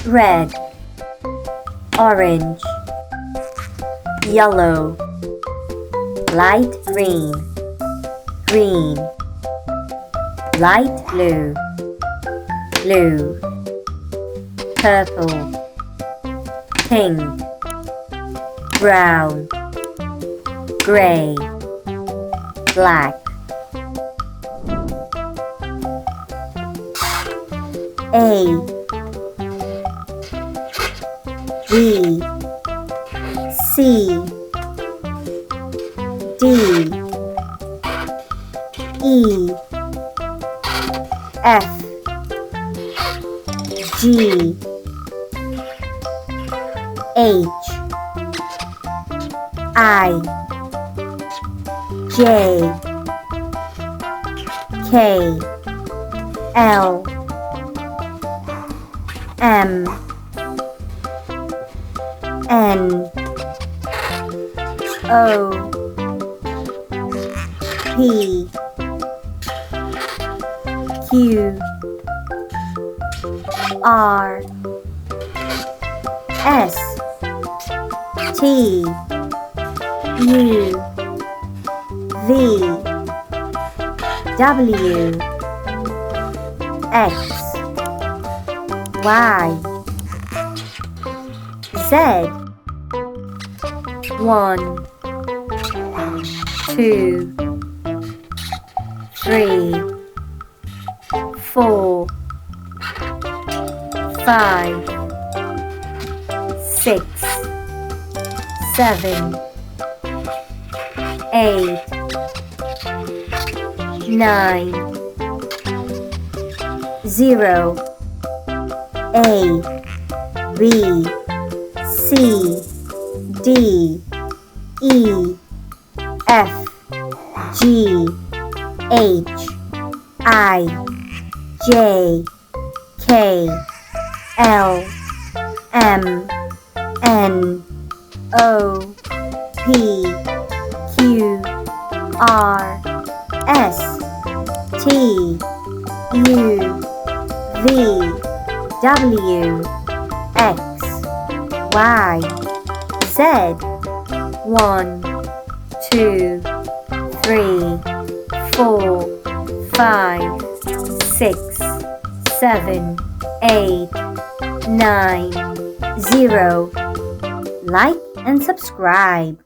red, orange, yellow, light green, green, light blue, blue, purple, pink, brown, gray, black. A, B, C, D, E, F, G, H, I, J, K, L, M, N, O, P, Q, R, S, T, U, V, W, X, Y, Z. 1, 2, 3, 4, 5, 6, 7, 8, 9, 0, A, B, C, D, E, F, G, H, I, J, K, L, M, N, O, P, Q, R, S, T, U, V, W, X, Y, Z. 1, 2, 3, 4, 5, 6, 7, 8, 9, 0. Like and subscribe.